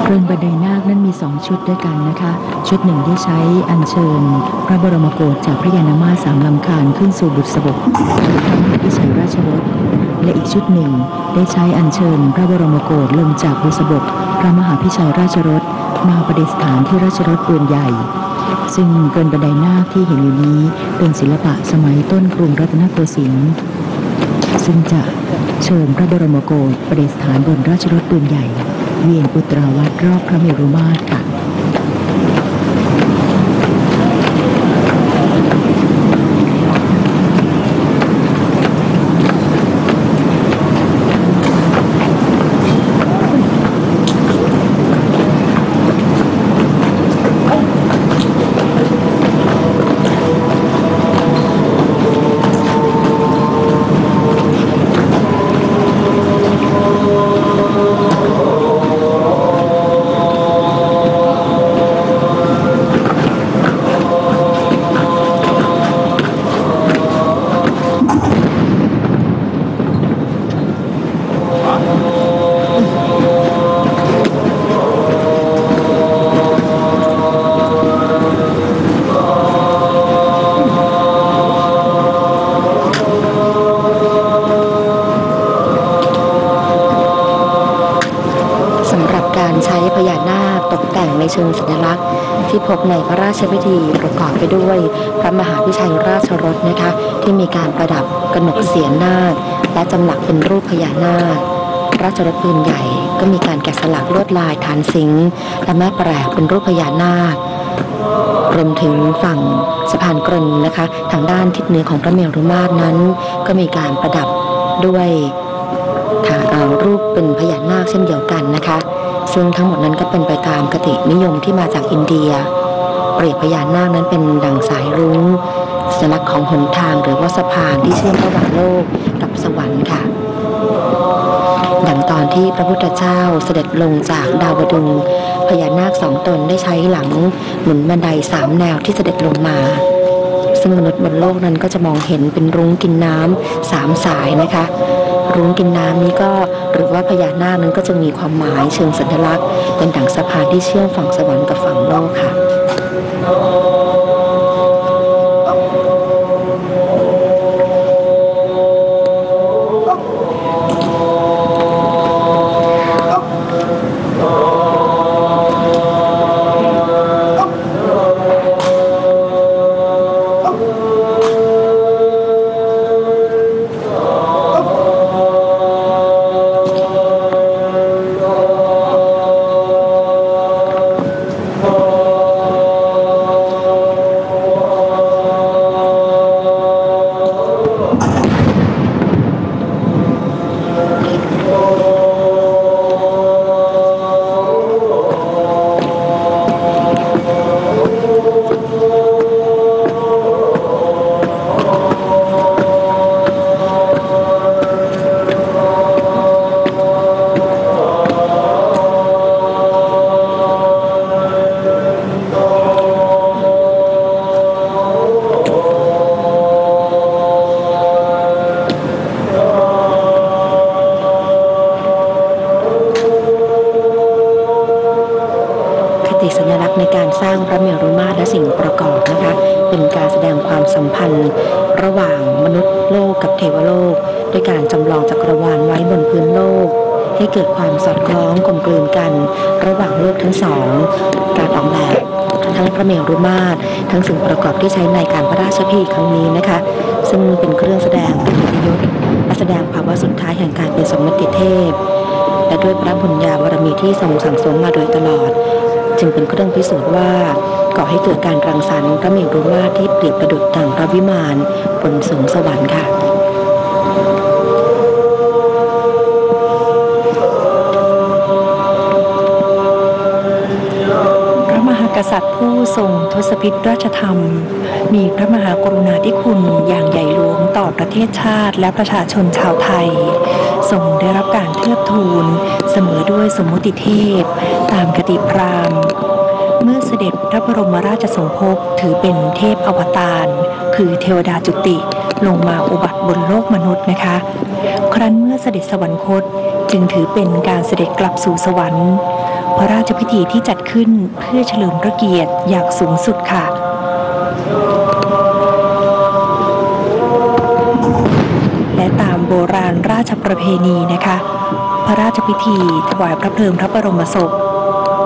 เครื่องบันไดนาคนั้นมี2ชุดด้วยกันนะคะชุดหนึ่งที่ใช้อัญเชิญพระบรมโกศจากพระยานามาส3ลำคาญขึ้นสู่บุษบกพระมหาพิชัยราชรถและอีกชุดหนึ่งได้ใช้อัญเชิญพระบรมโกศลงจากบุษบกพระมหาพิชัยราชรถมาประดิษฐานที่ราชรถปืนใหญ่ซึ่งเกินบันไดนาคที่เห็นอยู่นี้เป็นศิลปะสมัยต้นกรุงรัตนโกสินทร์ซึ่งจะเชิญพระบรมโกศประดิษฐานบนราชรถปืนใหญ่เวียนอุตราวัดรอบพระเมรุมาตรค่ะเชิงสัญลักษณ์ที่พบในพระราชพิธีประกอบไปด้วยพระมหาพิชัยราชรถนะคะที่มีการประดับกนกเสียรนาคและจำหลักเป็นรูปพญานาคราชรถปืนใหญ่ก็มีการแกะสลักลวดลายฐานสิงห์และแม่แปรเป็นรูปพญานาครวมถึงฝั่งสะพานกรนนะคะทางด้านทิศเหนือของพระเมรุมาตรนั้นก็มีการประดับด้วยรูปเป็นพญานาคเช่นเดียวกันนะคะซึ่งทั้งหมดนั้นก็เป็นไปตามคตินิยมที่มาจากอินเดียเปรียบพญานาคนั้นเป็นดั่งสายรุ้งสัญลักษณ์ของหนทางหรือว่าสะพานที่เชื่อมระหว่างโลกกับสวรรค์ค่ะดังตอนที่พระพุทธเจ้าเสด็จลงจากดาวดึงส์พญานาค2 ตนได้ใช้หลังหนุนบันได3 แนวที่เสด็จลงมาซึ่งมนุษย์บนโลกนั้นก็จะมองเห็นเป็นรุ้งกินน้ำ3 สายนะคะรุ้งกินน้ำนี้ก็หรือว่าพญานาคนั้นก็จะมีความหมายเชิงสัญลักษณ์เป็นดั่งสะพานที่เชื่อมฝั่งสวรรค์กับฝั่งโลกค่ะสัญลักษณ์ในการสร้างพระเมรุมาตรและสิ่งประกอบนะคะเป็นการแสดงความสัมพันธ์ระหว่างมนุษย์โลกกับเทวโลกด้วยการจำลองจักรวาลไว้บนพื้นโลกให้เกิดความสอดคล้องกลมกลืนกันระหว่างโลกทั้งสองการออกแบบทั้งพระเมรุมาตรทั้งสิ่งประกอบที่ใช้ในการพระราชพิธีครั้งนี้นะคะซึ่งเป็นเครื่องแสดงเป็นยศและแสดงภาวะสุดท้ายแห่งการเป็นสมมติเทพและด้วยพระบุญญาบารมีที่ทรงสั่งสมมาโดยตลอดจึงเป็นเครื่องพิสูจน์ว่าก่อให้เกิดการรังสรรค์พระเมรุมาตรที่เปรียบประดุจดั่งพระวิมานบนสวงสวรรค์ค่ะพระมหากษัตริย์ผู้ทรงทศพิธราชธรรมมีพระมหากรุณาธิคุณอย่างใหญ่หลวงต่อประเทศชาติและประชาชนชาวไทยทรงได้รับการเทิดทูนเสมอด้วยสมมุติเทพตามคติพราหมณ์เมื่อเสด็จพระบรมราชสมภพถือเป็นเทพอวตารคือเทวดาจุติลงมาอุบัติบนโลกมนุษย์นะคะครั้นเมื่อเสด็จสวรรคตจึงถือเป็นการเสด็จกลับสู่สวรรค์ พระราชพิธีที่จัดขึ้นเพื่อเฉลิมพระเกียรติอย่างสูงสุดค่ะและตามโบราณราชประเพณีนะคะพระราชพิธีถวายพระเพลิงพระบรมศพ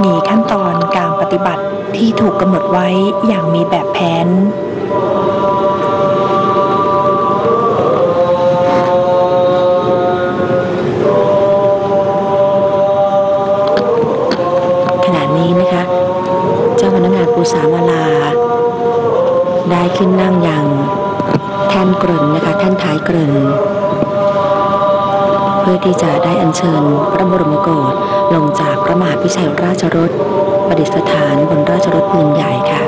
มีขั้นตอนการปฏิบัติที่ถูกกำหนดไว้อย่างมีแบบแผนขณะนี้นะคะเจ้าพนักงานปูสามาลาได้ขึ้นนั่งอย่างแท่นกริ่นนะคะแท่นท้ายกริ่นเพื่อที่จะได้อัญเชิญพระบรมโกศลงจากพระมหาพิชัยราชรถประดิษฐานบนราชรถปืนใหญ่ค่ะ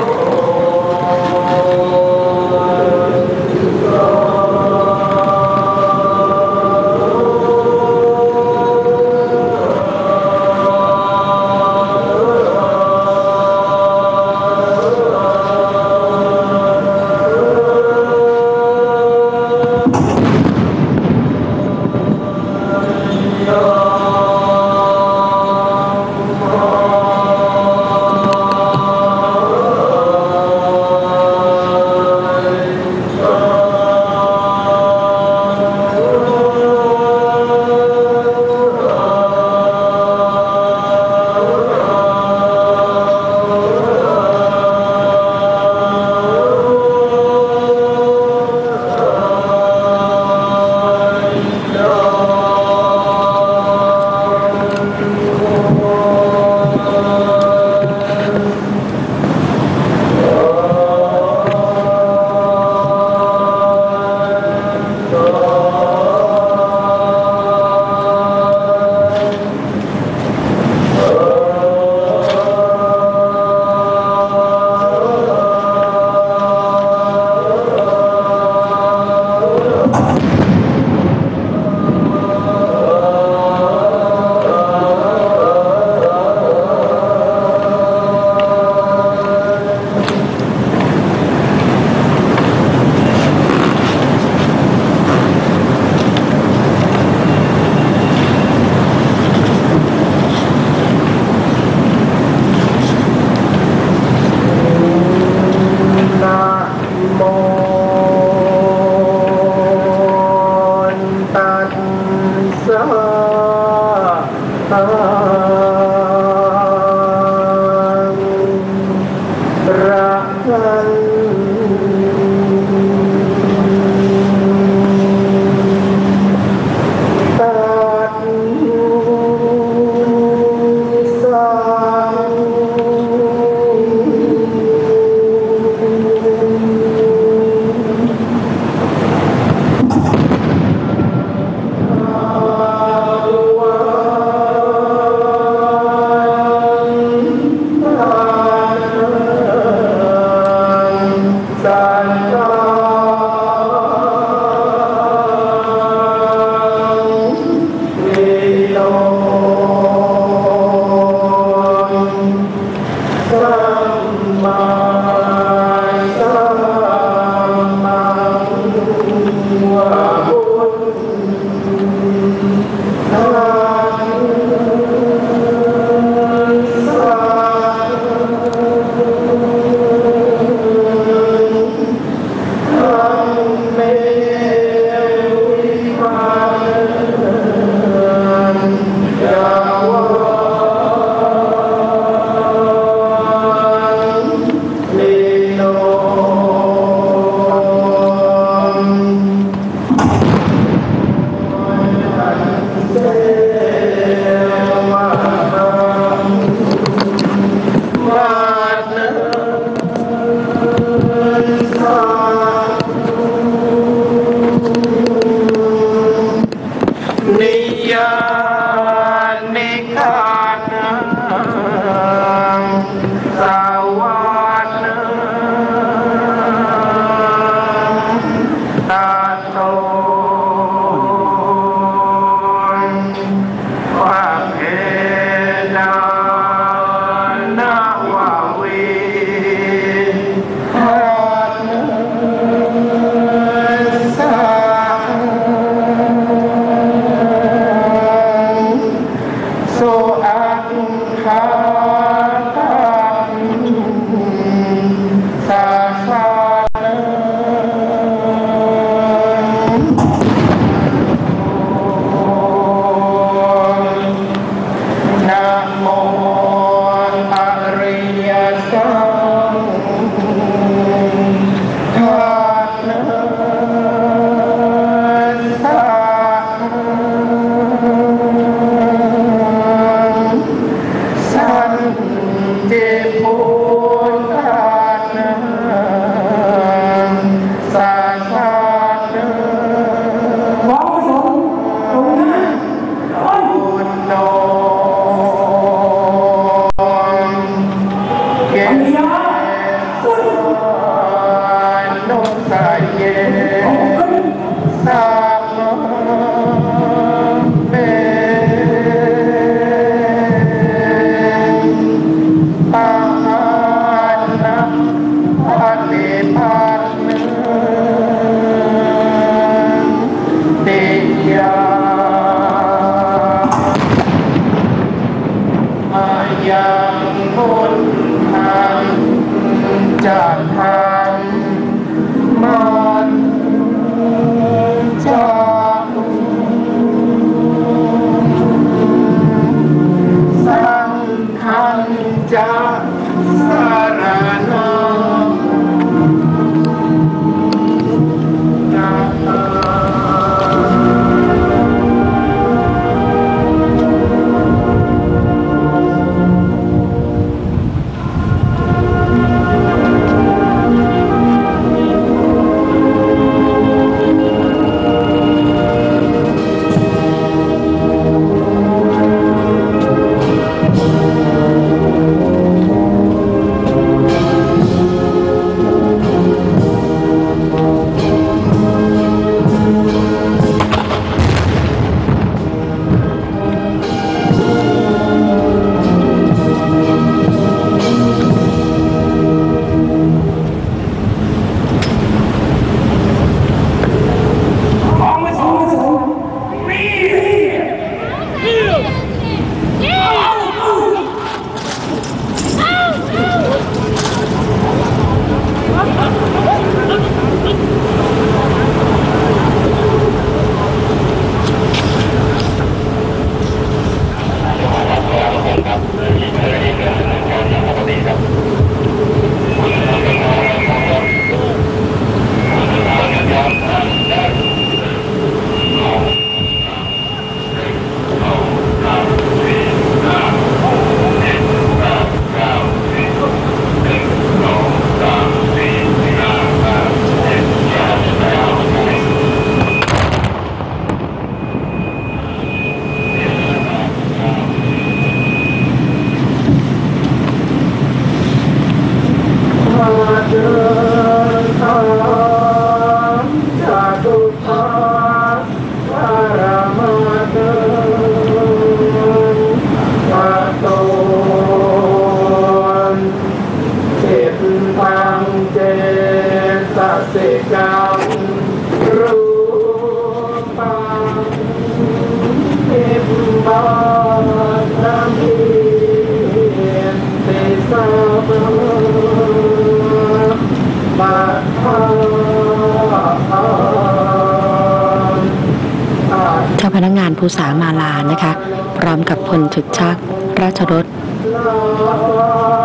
ภูษามาลานะคะพร้อมกับพลฉุดชักราชรถ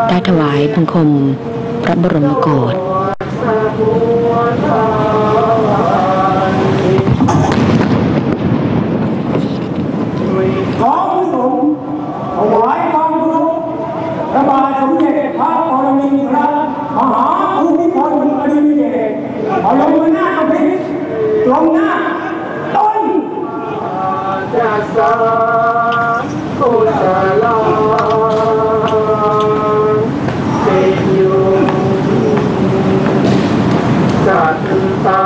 ได้ถวายบังคมพระบรมโกศขอผู้สงฆ์ถวายความเคารพพระบาทสมเด็จพระปรมินทรมหาภูมิพลอดุลยเดชบรมนาถบพิตรตรงหน้าต้นจะสาธุสาลาเป็นอยู่สัตตา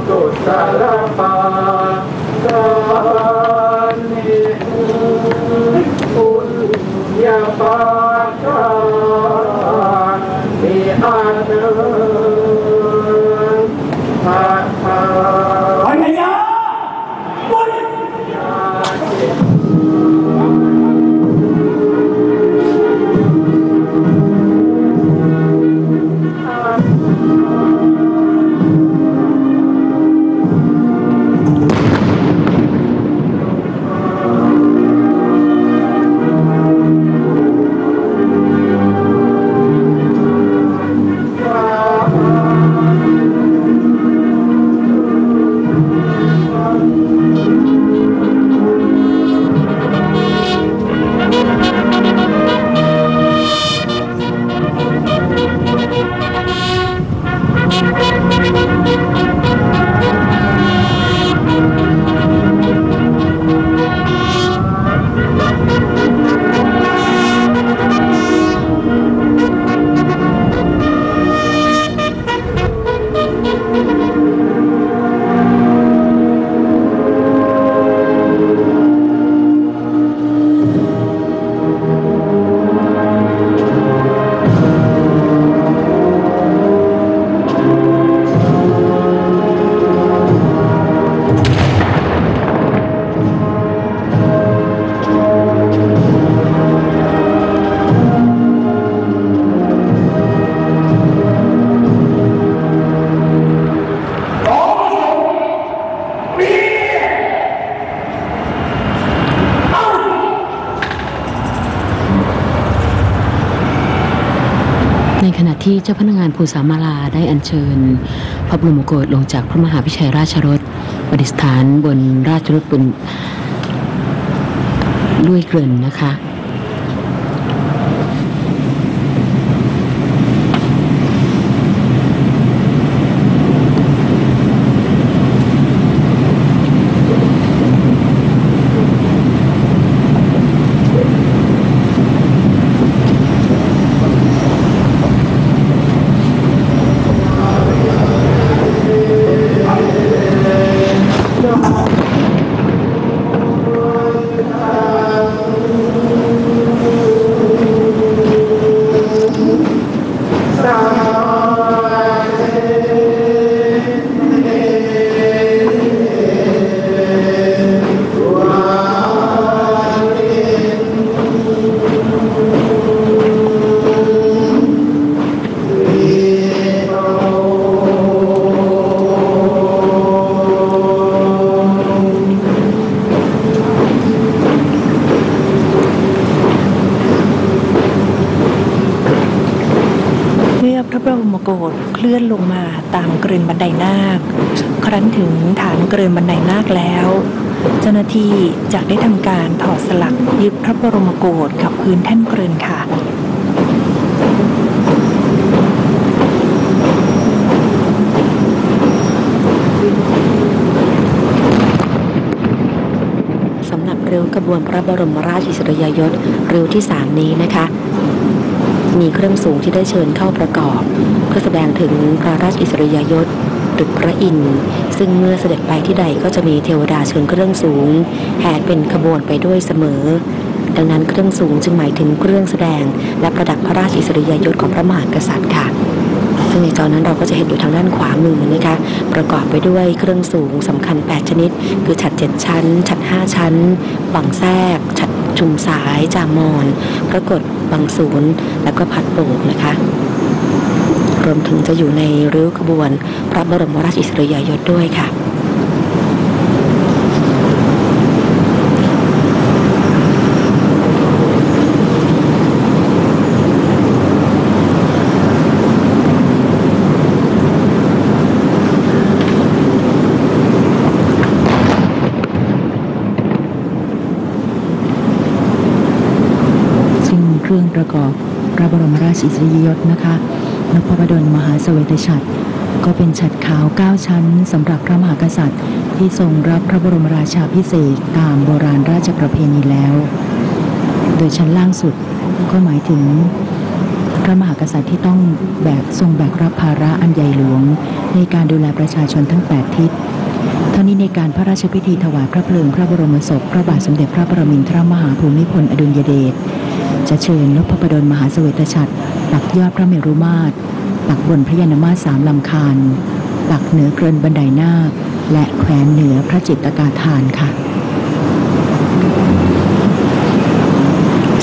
ตุสารปาสานิปุญญาปาจามิอาเนภาคาปัญญาบุญในขณะที่เจ้าพนักงานภูษามาลาได้อัญเชิญพระบรมโกศลงจากพระมหาพิชัยราชรถประดิษฐานบนราชรถบนด้วยเกริ่นนะคะพระบรมโกศเคลื่อนลงมาตามเกรินบันไดนาคครั้นถึงฐานเกรินบันไดนาคแล้วเจ้าหน้าที่จะได้ทำการถอดสลักยึดพระบรมโกศกับพื้นแท่นเกรินค่ะสำหรับริ้วขบวนพระบรมราชอิสริยยศริ้วที่3นี้นะคะมีเครื่องสูงที่ได้เชิญเข้าประกอบเพื่อแสดงถึงพระราชอิสริยยศตึกพระอินทร์ซึ่งเมื่อเสด็จไปที่ใดก็จะมีเทวดาเชิญเครื่องสูงแห่เป็นขบวนไปด้วยเสมอดังนั้นเครื่องสูงจึงหมายถึงเครื่องแสดงและประดับพระราชอิสริยยศของพระมหากษัตริย์ค่ะซึ่งในจอนั้นเราก็จะเห็นอยู่ทางด้านขวามือนะคะประกอบไปด้วยเครื่องสูงสำคัญ8ชนิดคือฉัตร7ชั้นฉัตร5ชั้นบังแทรกฉัตรชุมสายจามอนพระกฏบังศูนย์แล้วก็พัดโบกนะคะรวมถึงจะอยู่ในริ้วขบวนพระบรมราชอิสริยยศด้วยค่ะ เครื่องประกอบพระบรมราชอิสริยยศนะคะนพดลมหาเสวตฉัตรก็เป็นฉัตรขาว9ชั้นสำหรับพระมหากษัตริย์ที่ทรงรับพระบรมราชาภิเษกตามโบราณราชประเพณีแล้วโดยชั้นล่างสุดก็หมายถึงพระมหากษัตริย์ที่ต้องทรงแบกรับภาระอันใหญ่หลวงในการดูแลประชาชนทั้ง8ทิศเท่านี้ในการพระราชพิธีถวายพระเพลิงพระบรมศพพระบาทสมเด็จพระปรมินทรมหาภูมิพลอดุลยเดชจะเชิญนพดลมหาเสวตฉัตรปักยอดพระเมรุมาตรปักบนพระยานมาตร3ลำคาญปักเหนือเกรินบันไดนาคและแขวนเหนือพระจิตรกาฐานค่ะ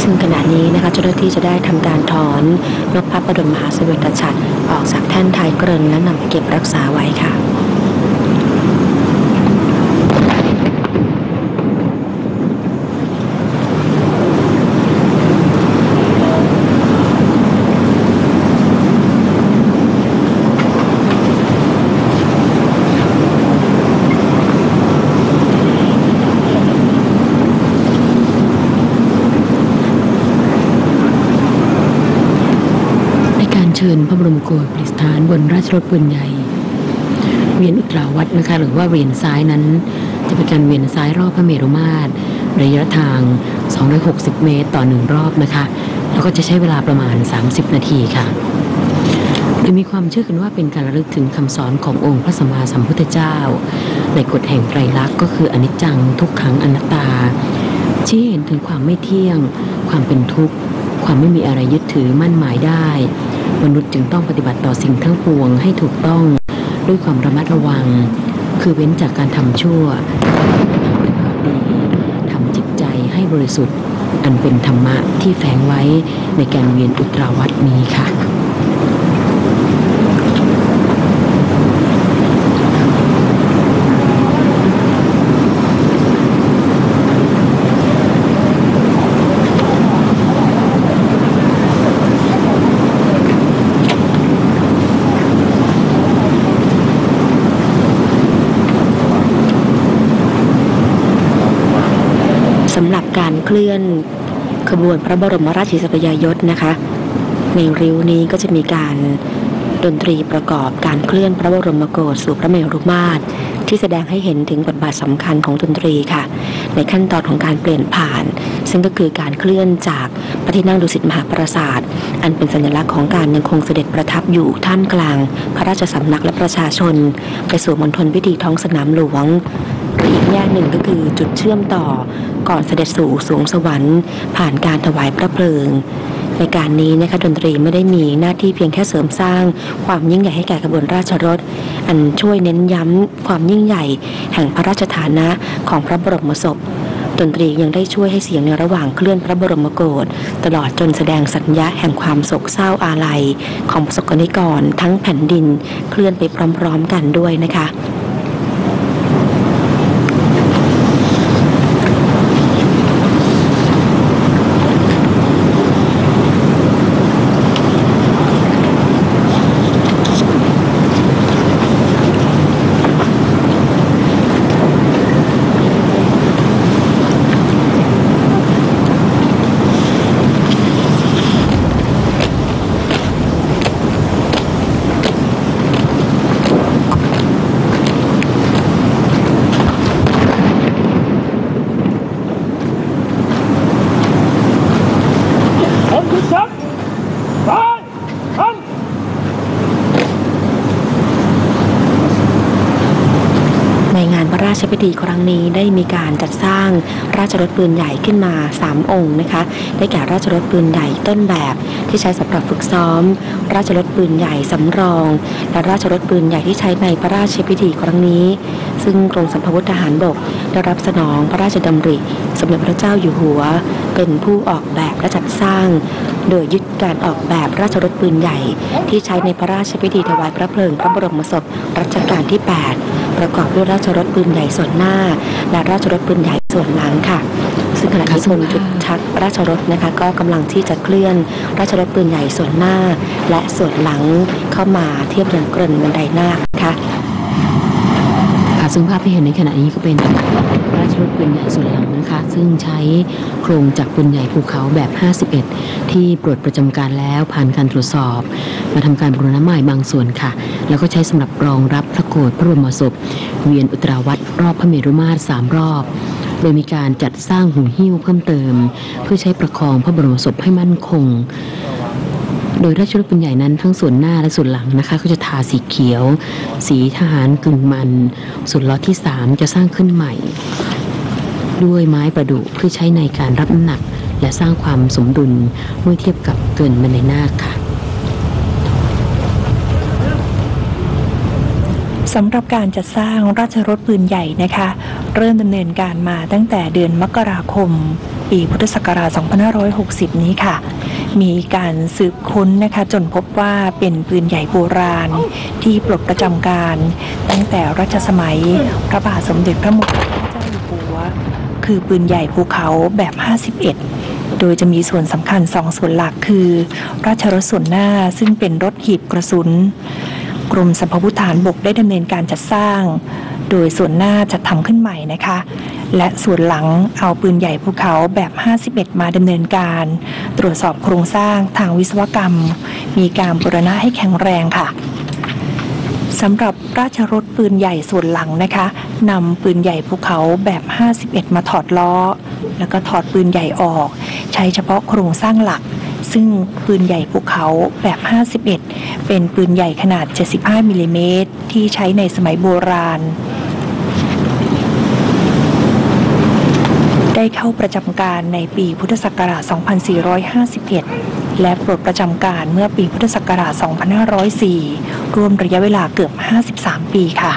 ซึ่งขณะนี้นะคะเจ้าหน้าที่จะได้ทำการถอนนพพระดลมหาเสวตฉัตรออกจากแท่นท้ายเกรินและนำไปเก็บรักษาไว้ค่ะเชิญพระบรมโกศประดิษฐานบนราชรถปืนใหญ่เวียนอุตราวัดนะคะหรือว่าเวียนซ้ายนั้นจะเป็นการเวียนซ้ายรอบพระเมรุมาตรระยะทาง260 เมตรต่อ1รอบนะคะแล้วก็จะใช้เวลาประมาณ30 นาทีค่ะโดยมีความเชื่อกันว่าเป็นการระลึกถึงคำสอนขององค์พระสัมมาสัมพุทธเจ้าในกฎแห่งไตรลักษณ์ก็คืออนิจจังทุกขังอนัตตาชี้เห็นถึงความไม่เที่ยงความเป็นทุกข์ความไม่มีอะไรยึดถือมั่นหมายได้มนุษย์จึงต้องปฏิบัติต่อสิ่งทั้งปวงให้ถูกต้องด้วยความระมัดระวังคือเว้นจากการทำชั่วทำแต่ความดีทำจิตใจให้บริสุทธิ์อันเป็นธรรมะที่แฝงไว้ในการเวียนอุตราวัดนี้ค่ะสำหรับการเคลื่อนขบวนพระบรมราชอิสริยยศนะคะในริ้วนี้ก็จะมีการดนตรีประกอบการเคลื่อนพระบรมโกศสู่พระเมรุมาตรที่แสดงให้เห็นถึงบทบาทสำคัญของดนตรีค่ะในขั้นตอนของการเปลี่ยนผ่านซึ่งก็คือการเคลื่อนจากพระที่นั่งดุสิตมหาปราสาทอันเป็นสัญลักษณ์ของการยังคงเสด็จประทับอยู่ท่ามกลางพระราชสำนักและประชาชนไปสู่มณฑลพิธีท้องสนามหลวงหรืออีกแง่หนึ่งก็คือจุดเชื่อมต่อก่อนเสด็จสู่สวงสวรรค์ผ่านการถวายพระเพลิงในการนี้นะคะดนตรีไม่ได้มีหน้าที่เพียงแค่เสริมสร้างความยิ่งใหญ่ให้แก่ขบวนราชรถอันช่วยเน้นย้ำความยิ่งใหญ่แห่งพระราชฐานะของพระบรมศพดนตรียังได้ช่วยให้เสียงในระหว่างเคลื่อนพระบรมโกศตลอดจนแสดงสัญญาแห่งความโศกเศร้าอาลัยของประสบกรณิกรทั้งแผ่นดินเคลื่อนไปพร้อมๆกันด้วยนะคะราชพิธีครั้งนี้ได้มีการจัดสร้างราชรถปืนใหญ่ขึ้นมา3องค์นะคะได้แก่ราชรถปืนใหญ่ต้นแบบที่ใช้สำหรับฝึกซ้อมราชรถปืนใหญ่สำรองและราชรถปืนใหญ่ที่ใช้ในพระราชพิธีครั้งนี้ซึ่งกรมสัมภวุธทหารบกได้รับสนองพระราชดำริสมเด็จพระเจ้าอยู่หัวเป็นผู้ออกแบบและจัดสร้างโดยยึดการออกแบบราชรถปืนใหญ่ที่ใช้ในพระราชพิธีถวายพระเพลิงพระบรมศพรัชกาลที่8ประกอบด้วยราชรถปืนใหญ่ส่วนหน้าและราชรถปืนใหญ่ส่วนหลังค่ะซึ่งขณะที่ชมจุดชักราชรถนะคะก็กำลังที่จะเคลื่อนราชรถปืนใหญ่ส่วนหน้าและส่วนหลังเข้ามาเทียบเรียงเกริ่นบันไดนาคค่ะส ซึ่งภาพที่เห็นในขณะนี้ก็เป็นราชรถปืนใหญ่ส่วนหลังนะคะซึ่งใช้โครงจักรปืนใหญ่ภูเขาแบบ 51 ที่ปลดประจำการแล้วผ่านการตรวจสอบมาทำการบูรณะใหม่บางส่วนค่ะแล้วก็ใช้สำหรับรองรับพระโกฐพระบรมศพเวียนอุตราวัดรอบพระเมรุมาตร3รอบโดยมีการจัดสร้างหูหิ้วเพิ่มเติมเพื่อใช้ประคองพระบรมศพให้มั่นคงโดยราชรถปืนใหญ่นั้นทั้งส่วนหน้าและส่วนหลังนะคะก็จะทาสีเขียวสีทหารกึ่งมันส่วนล็อตที่3จะสร้างขึ้นใหม่ด้วยไม้ประดุเพื่อใช้ในการรับน้ำหนักและสร้างความสมดุลเมื่อเทียบกับเกินบันไดนาคค่ะสำหรับการจัดสร้างราชรถปืนใหญ่นะคะเริ่มดำเนินการมาตั้งแต่เดือนมกราคมปีพุทธศักราช 2560 นี้ค่ะมีการสืบค้นนะคะจนพบว่าเป็นปืนใหญ่โบราณที่ปลดประจำการตั้งแต่รัชสมัยพระบาทสมเด็จพระมงกุฎเกล้าเจ้าอยู่หัวคือปืนใหญ่ภูเขาแบบ 51 โดยจะมีส่วนสำคัญ2ส่วนหลักคือราชรถส่วนหน้าซึ่งเป็นรถหีบกระสุนกรมสรรพาวุธฐานบกได้ดำเนินการจัดสร้างโดยส่วนหน้าจัดทำขึ้นใหม่นะคะและส่วนหลังเอาปืนใหญ่ภูเขาแบบ 51 มาดำเนินการตรวจสอบโครงสร้างทางวิศวกรรมมีการบูรณะให้แข็งแรงค่ะสำหรับราชรถปืนใหญ่ส่วนหลังนะคะนำปืนใหญ่ภูเขาแบบ 51 มาถอดล้อแล้วก็ถอดปืนใหญ่ออกใช้เฉพาะโครงสร้างหลักซึ่งปืนใหญ่ภูเขาแบบ 51 เป็นปืนใหญ่ขนาด 75 มิลลิเมตรที่ใช้ในสมัยโบราณได้เข้าประจำการในปีพุทธศักราช 2451 และปลดประจำการเมื่อปีพุทธศักราช 2504 รวมระยะเวลาเกือบ 53 ปีค่ะ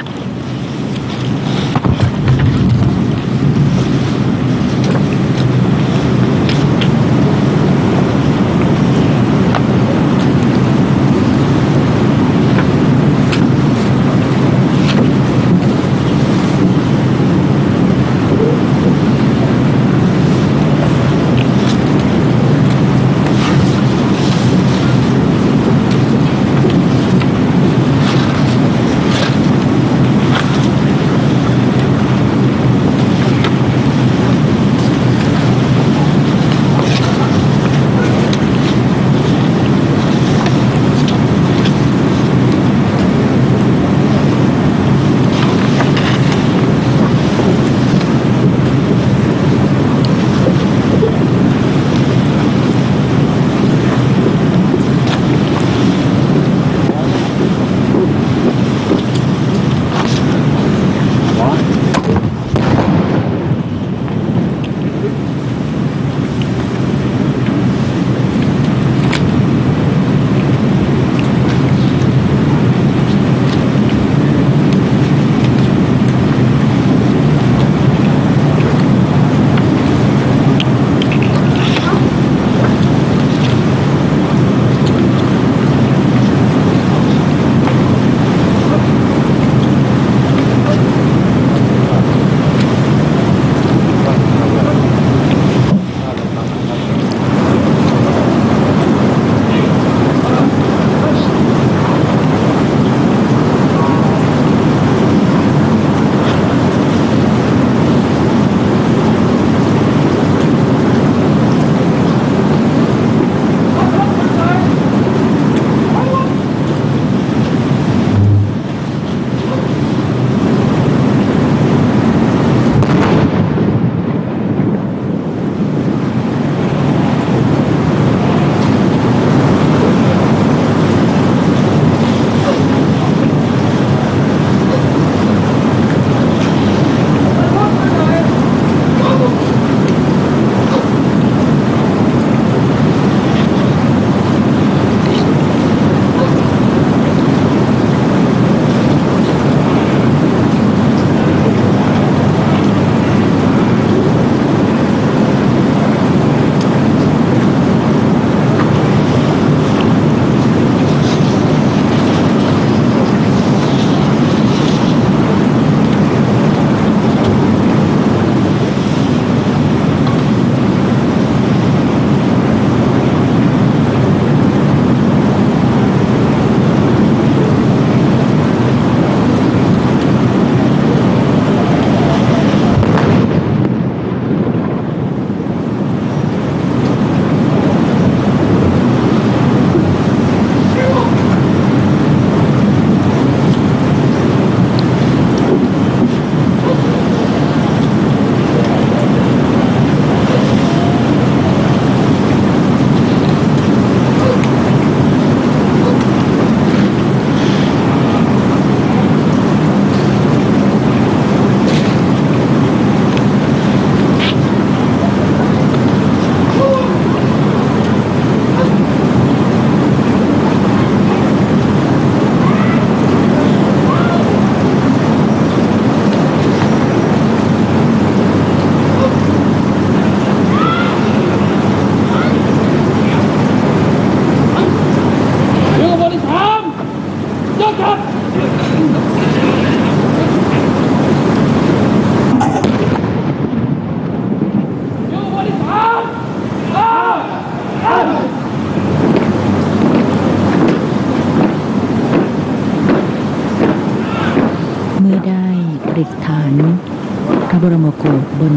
บรมโกศบน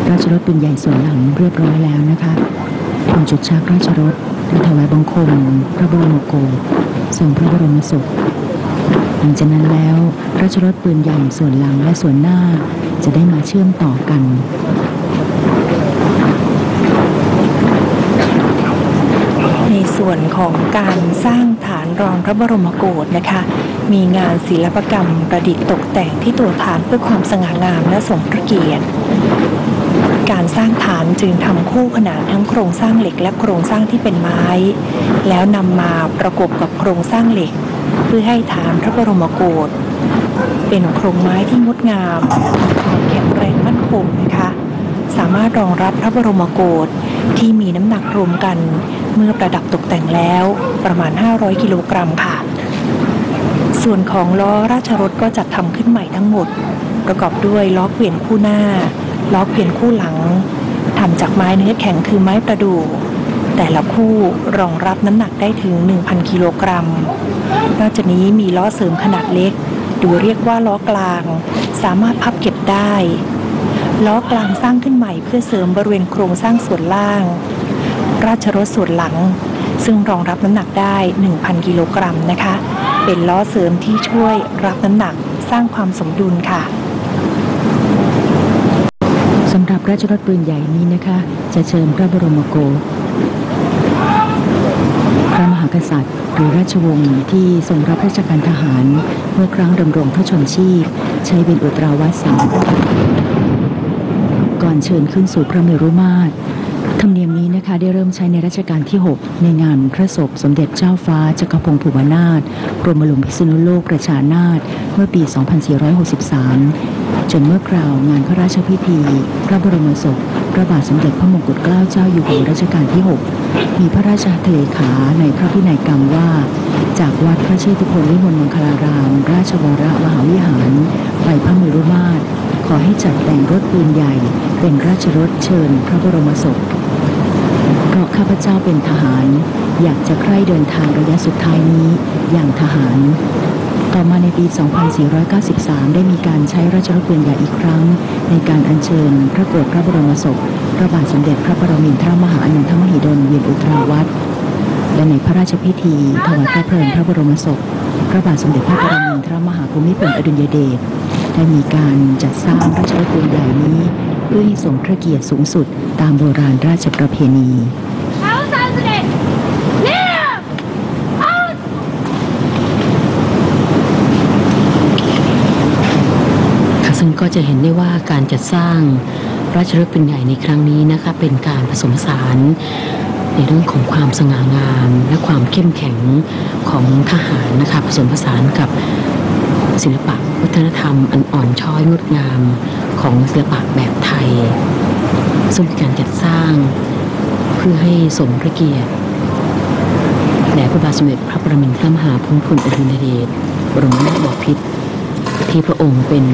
ราชรถปืนใหญ่ส่วนหลังเรียบร้อยแล้วนะคะบนจุดชักราชรถและถวายบังคมพระบรมโกศทรงพระบรมศพหลังจากนั้นแล้วราชรถปืนใหญ่ส่วนหลังและส่วนหน้าจะได้มาเชื่อมต่อกันในส่วนของการสร้างฐานรองพระบรมโกศนะคะมีงานศิลปกรรมประดิษฐ์ตกแต่งที่ตัวฐานเพื่อความสง่างามและสมพระเกียรติการสร้างฐานจึงทำคู่ขนานทั้งโครงสร้างเหล็กและโครงสร้างที่เป็นไม้แล้วนำมาประกบกับโครงสร้างเหล็กเพื่อให้ฐานพระบรมโกศเป็นโครงไม้ที่งดงามความแข็งแรงมั่นคงนะคะสามารถรองรับพระบรมโกศที่มีน้ำหนักรวมกันเมื่อประดับตกแต่งแล้วประมาณ500 กิโลกรัมค่ะส่วนของล้อราชรถก็จัดทำขึ้นใหม่ทั้งหมดประกอบด้วยล้อเกวียนคู่หน้าล้อเกวียนคู่หลังทำจากไม้เนื้อแข็งคือไม้ประดู่แต่ละคู่รองรับน้ำหนักได้ถึง 1,000 กิโลกรัมนอกจากนี้มีล้อเสริมขนาดเล็กหรือเรียกว่าล้อกลางสามารถพับเก็บได้ล้อกลางสร้างขึ้นใหม่เพื่อเสริมบริเวณโครงสร้างส่วนล่างราชรถส่วนหลังซึ่งรองรับน้ำหนักได้ 1,000 กิโลกรัมนะคะเป็นล้อเสริมที่ช่วยรับน้ำหนักสร้างความสมดุลค่ะสำหรับราชรถปืนใหญ่นี้นะคะจะเชิญพระบรมโกศพระมหากษัตริย์หรือราชวงศ์ที่ทรงรับราชการทหารเมื่อครั้งดำรงพระชนชีพใช้เป็นอุตราวัดก่อนเชิญขึ้นสู่พระเมรุมาตรธรรมเนียมนี้นะคะได้เริ่มใช้ในรัชกาลที่ 6ในงานพระศพสมเด็จเจ้าฟ้าจักรพงศ์ภูวนาถกรมหลวงพิษณุโลกประชานาถเมื่อปี 2463 จนเมื่อกล่าวงานพระราชพิธีพระบรมศพพระบาทสมเด็จพระมงกุฎเกล้าเจ้าอยู่หัวรัชกาลที่ 6มีพระราชทเลขาในพระพินัยกรรมว่าจากวัดพระเชตุพนวิมลมังคลารามราชวรมหาวิหารไปพระเมรุมาตรขอให้จัดแต่งรถปืนใหญ่เป็นราชรถเชิญพระบรมศพเพราะข้าพเจ้าเป็นทหารอยากจะใคร่เดินทางระยะสุดท้ายนี้อย่างทหารต่อมาในปี 2493 ได้มีการใช้ราชรถปืนใหญ่อีกครั้งในการอัญเชิญพระโกรธพระบรมศพพระบาทสมเด็จพระปรมินทรมหาอนันทมหิดลเวียนอุตราวัดและในพระราชพิธีถวายพระเพลิงพระบรมศพพระบาทสมเด็จพระปรมินทรมหาภูมิพลอดุลยเดชได้มีการจัดสร้างราชรถปืนใหญ่นี้เพื่อให้ทรงพระเกียรติสูงสุดตามโบราณราชประเพณีซึ่งก็จะเห็นได้ว่าการจัดสร้างราชรถปืนใหญ่ในครั้งนี้นะคะเป็นการผสมผสานในเรื่องของความสง่างามและความเข้มแข็งของทหารนะคะผสมผสานกับศิลปะวัฒนธรรมอันอ่อนช้อยงดงามของศิลปะแบบไทยซึ่งเป็นการจัดสร้างเพื่อให้สมพระเกียรติแด่พระบาทสมเด็จพระปรมินทรมหาภูมิพลอดุลยเดชบรมนาถบพิตรที่พระองค์เป็น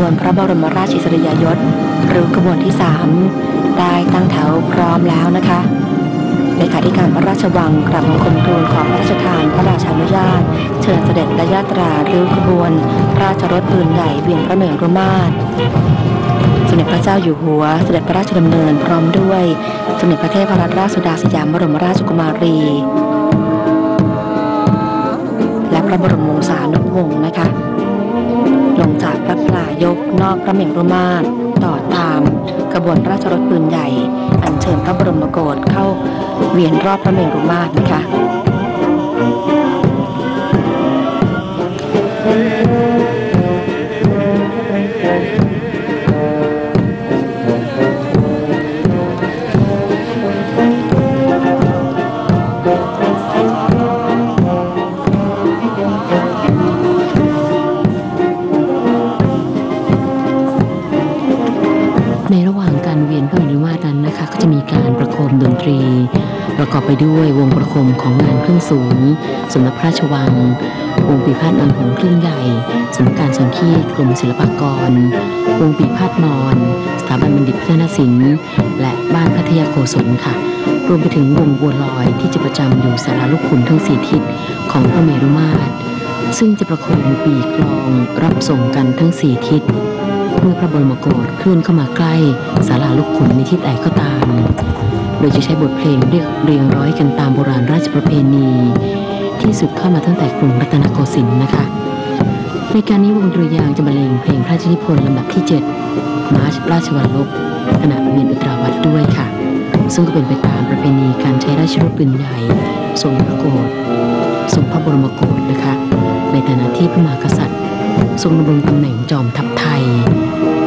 วนพระบรมราชอิสริยยศหรือขบวนที่ 3ได้ตั้งแถวพร้อมแล้วนะคะเลขาธิการพระราชวังกราบบังคมทูลขอพระราชทานพระราชานุญาตเชิญเสด็จและยาตราริ้วขบวนราชรถปืนใหญ่เวียนพระเมรุมาตรสมเด็จพระเจ้าอยู่หัวเสด็จพระราชดำเนินพร้อมด้วยสมเด็จพระเทพรัตนราชสุดาสยามบรมราชกุมารีและพระบรมวงศานุวงศ์นะคะลงจากพระปลายกนอกพระเมรุมาตรต่อตามขบวนราชรถปืนใหญ่อัญเชิญพระบรมโกศเข้าเวียนรอบพระเมรุมาตรนะคะในระหว่างการเวียนพระเมรุมาตรนั้นนะคะก็จะมีการประโคมดนตรีประกอบไปด้วยวงประโคมของงานเครื่องสูงสำนักพระราชวังวงปีพาดนอนหงส์เครื่องใหญ่สำนักการสังคีตกรมศิลปากรวงปีพาดนอนสถาบันบัณฑิตพัฒนศิลป์และบ้านพัทยาโกศลค่ะรวมไปถึงวงบัวลอยที่จะประจำอยู่ศาลาลูกขุนทั้ง4ทิศของพระเมรุมาตรซึ่งจะประโคมปีกลองรับส่งกันทั้ง4ทิศเมื่อพระบรมโกศเคลื่อนเข้ามาใกล้ศาลาลูกขุนในทิศใดก็ตามโดยจะใช้บทเพลงเรียงร้อยกันตามโบราณราชประเพณีที่สืบทอดมาตั้งแต่กรุงรัตนโกสินทร์นะคะในการนี้วงดุริยางค์จะบรรเลงเพลงพระราชนิพนธ์ลำดับที่7มาร์ชราชวัลลบขณะเวียนอุตราวัดด้วยค่ะซึ่งก็เป็นไปตามประเพณีการใช้ราชรถปืนใหญ่ทรงพระโกศทรงพระบรมโกศนะคะในฐานะที่พระมหากษัตริย์ทรงดำรงตำแหน่งจอมทัพไทย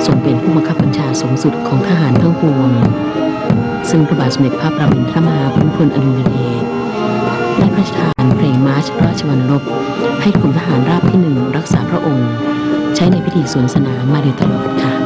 ทรงเป็นผู้บังคับบัญชาสูงสุดของทหารทั้งปวงซึ่งพระบาทสมเด็จพระปรมินทรมหาภูมิพลอดุลยเดชได้พระราชทานเพลงมาร์ชราชวัลลบให้กรมทหารราบที่1รักษาพระองค์ใช้ในพิธีสวนสนามมาโดยตลอดค่ะ